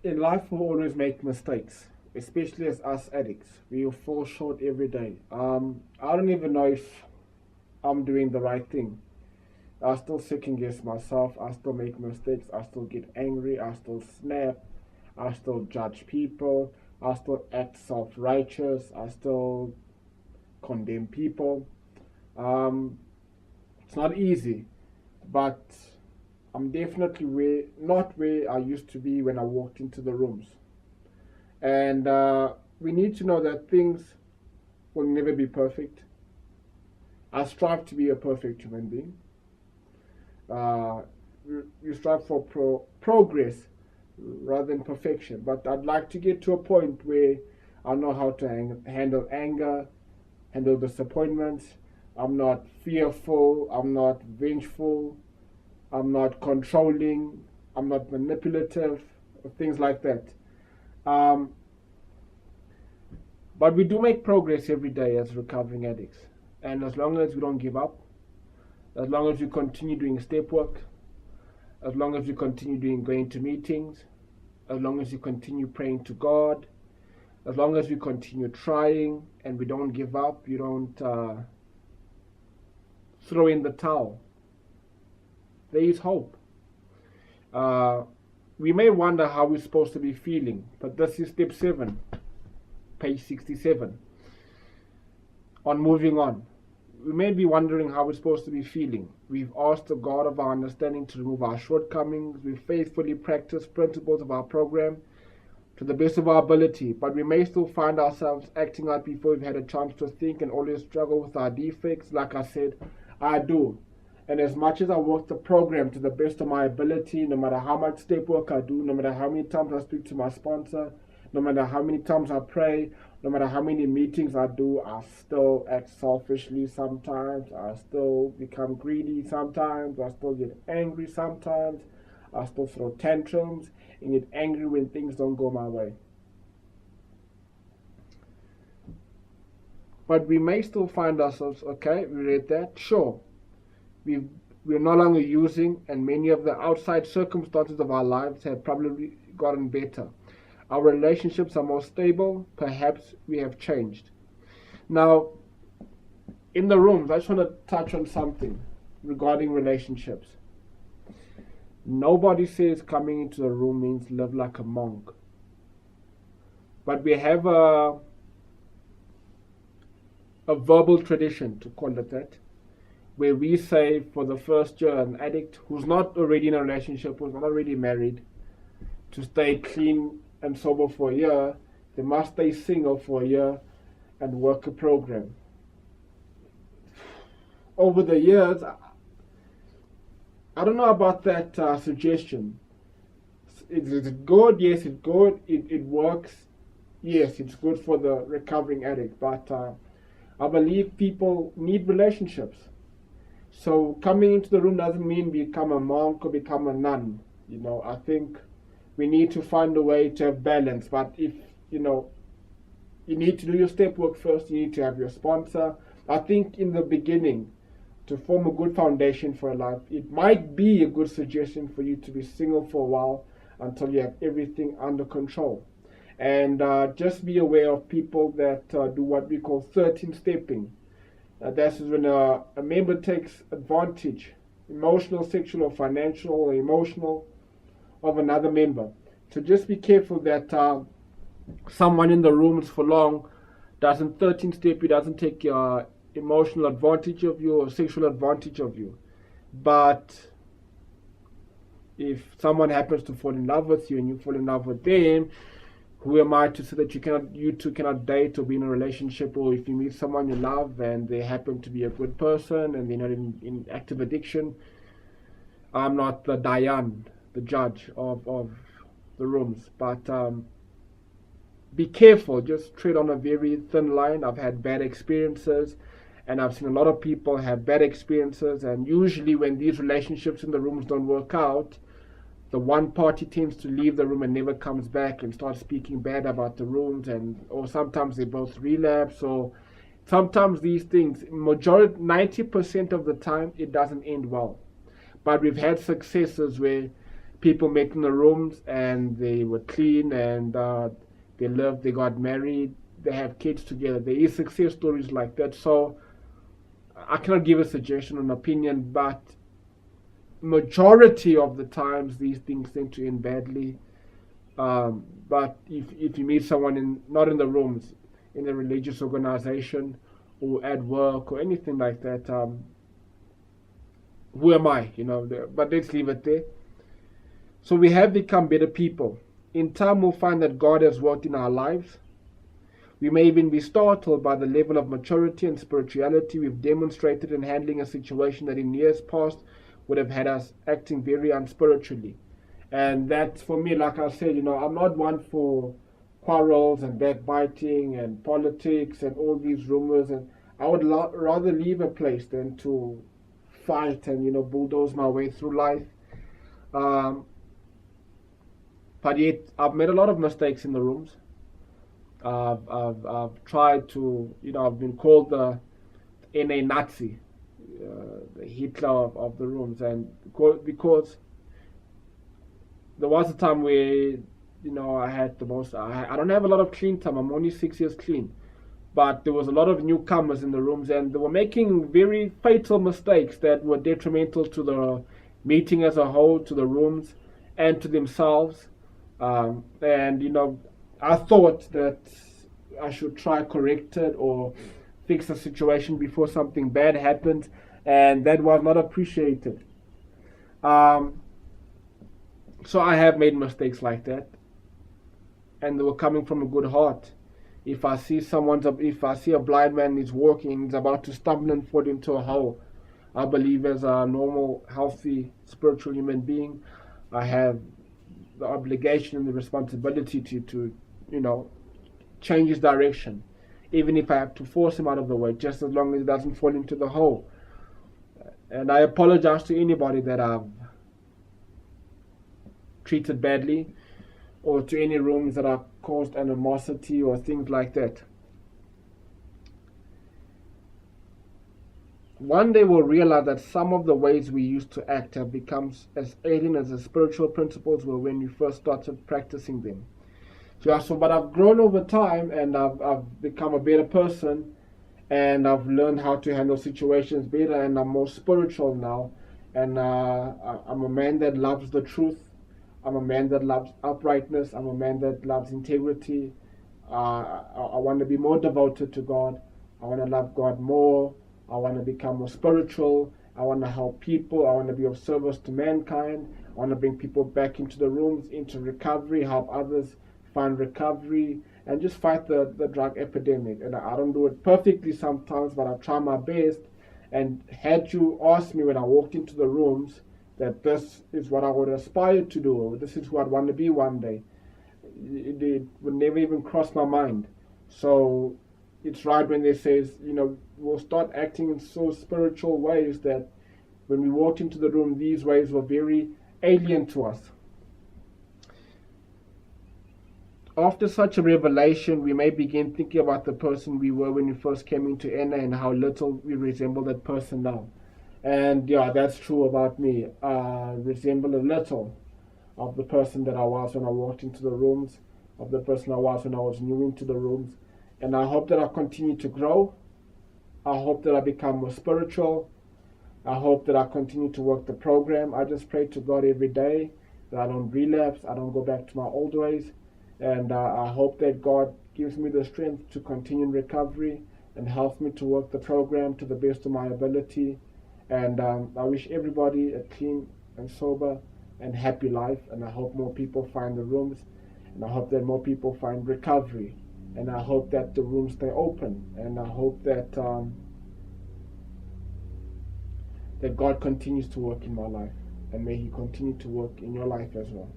In life, we always make mistakes, especially as us addicts. We fall short every day. I don't even know if I'm doing the right thing. I still second guess myself. I still make mistakes. I still get angry. I still snap. I still judge people. I still act self righteous. I still condemn people. Um, it's not easy, but I'm definitely not where I used to be when I walked into the rooms. And we need to know that things will never be perfect. I strive to be a perfect human being. Uh, you strive for progress rather than perfection. But I'd like to get to a point where I know how to handle anger, handle disappointments. I'm not fearful. I'm not vengeful. I'm not controlling. I'm not manipulative. Things like that. Um, but we do make progress every day as recovering addicts. And as long as we don't give up, as long as we continue doing step work, as long as we continue going to meetings, as long as we continue praying to God, as long as we continue trying and we don't give up, you don't throw in the towel, there is hope. Uh, we may wonder how we're supposed to be feeling, but this is step 7, page 67, on moving on. We may be wondering how we're supposed to be feeling. We've asked the God of our understanding to remove our shortcomings. We've faithfully practiced principles of our program to the best of our ability, but we may still find ourselves acting out before we've had a chance to think and always struggle with our defects. Like I said, I do. And as much as I work the program to the best of my ability, no matter how much step work I do, no matter how many times I speak to my sponsor, no matter how many times I pray, no matter how many meetings I do, I still act selfishly sometimes. I still become greedy sometimes. I still get angry sometimes. I still throw tantrums and get angry when things don't go my way. But we may still find ourselves, okay, we read that, sure. We're no longer using, and many of the outside circumstances of our lives have probably gotten better. Our relationships are more stable. Perhaps we have changed. Now, in the rooms, I just want to touch on something regarding relationships. Nobody says coming into the room means live like a monk. But we have a verbal tradition, to call it that, where we say for the first year an addict who's not already in a relationship, who's not already married, to stay clean and sober for a year, they must stay single for a year and work a program. Over the years, I don't know about that suggestion. Is it good? Yes, it's good. It works. Yes, it's good for the recovering addict. But I believe people need relationships. So coming into the room doesn't mean become a monk or become a nun. I think we need to find a way to have balance. But if, you need to do your step work first, you need to have your sponsor. I think in the beginning, to form a good foundation for a life, it might be a good suggestion for you to be single for a while until you have everything under control. And just be aware of people that do what we call 13 stepping. That's when a member takes advantage, emotional, sexual, or financial, or emotional, of another member. So just be careful that someone in the rooms for long doesn't 13 step you, doesn't take emotional advantage of you or sexual advantage of you. But if someone happens to fall in love with you and you fall in love with them, who am I to say that you two cannot date or be in a relationship? Or if you meet someone you love and they happen to be a good person and they're not in active addiction, I'm not the Dayan, the judge of the rooms. But be careful, just tread on a very thin line. I've had bad experiences, and I've seen a lot of people have bad experiences, and usually when these relationships in the rooms don't work out, the one party tends to leave the room and never comes back and starts speaking bad about the rooms, or sometimes they both relapse, or sometimes these things, 90% of the time, it doesn't end well. But we've had successes where people met in the rooms and they were clean and they lived, they got married, they have kids together. There is success stories like that. So I cannot give a suggestion or an opinion, but majority of the times these things tend to end badly. But if you meet someone not in the rooms, in a religious organization or at work or anything like that, who am I? But let's leave it there. So we have become better people. In time, we'll find that God has worked in our lives. We may even be startled by the level of maturity and spirituality we've demonstrated in handling a situation that in years past would have had us acting very unspiritually. And that's, for me, like I said, I'm not one for quarrels and backbiting and politics and all these rumors. And I would rather leave a place than to fight and, bulldoze my way through life. But yet, I've made a lot of mistakes in the rooms. I've tried to, I've been called the NA Nazi, the Hitler of the rooms, and because there was a time where, I had the most. I don't have a lot of clean time. I'm only 6 years clean, but there was a lot of newcomers in the rooms, and they were making very fatal mistakes that were detrimental to the meeting as a whole, to the rooms, and to themselves. And I thought that I should try correct it or fix the situation before something bad happened, and that was not appreciated. So I have made mistakes like that, and they were coming from a good heart. If I see a blind man is walking, he's about to stumble and fall into a hole, I believe as a normal, healthy, spiritual human being, I have the obligation and the responsibility to change his direction, even if I have to force him out of the way, just as long as he doesn't fall into the hole. And I apologize to anybody that I've treated badly, or to any rooms that have caused animosity or things like that. One day we'll realize that some of the ways we used to act have become as alien as the spiritual principles were when we first started practicing them. But I've grown over time, and I've become a better person, and I've learned how to handle situations better, and I'm more spiritual now. And I'm a man that loves the truth. I'm a man that loves uprightness. I'm a man that loves integrity. I want to be more devoted to God. I want to love God more. I want to become more spiritual. I want to help people. I want to be of service to mankind. I want to bring people back into the rooms, into recovery, help others find recovery, and just fight the drug epidemic. And I don't do it perfectly sometimes, but I try my best. And had you asked me when I walked into the rooms that this is what I would aspire to do, or this is who I'd want to be one day, it would never even cross my mind. So it's right when they say, we'll start acting in so spiritual ways that when we walked into the room, these ways were very alien to us. After such a revelation, we may begin thinking about the person we were when we first came into NA and how little we resemble that person now. And yeah, that's true about me. I resemble a little of the person that I was when I walked into the rooms, of the person I was when I was new into the rooms. And I hope that I continue to grow. I hope that I become more spiritual. I hope that I continue to work the program. I just pray to God every day that I don't relapse, I don't go back to my old ways. And I hope that God gives me the strength to continue in recovery and helps me to work the program to the best of my ability. And I wish everybody a clean and sober and happy life. And I hope more people find the rooms. And I hope that more people find recovery. And I hope that the rooms stay open. And I hope that that God continues to work in my life. And may He continue to work in your life as well.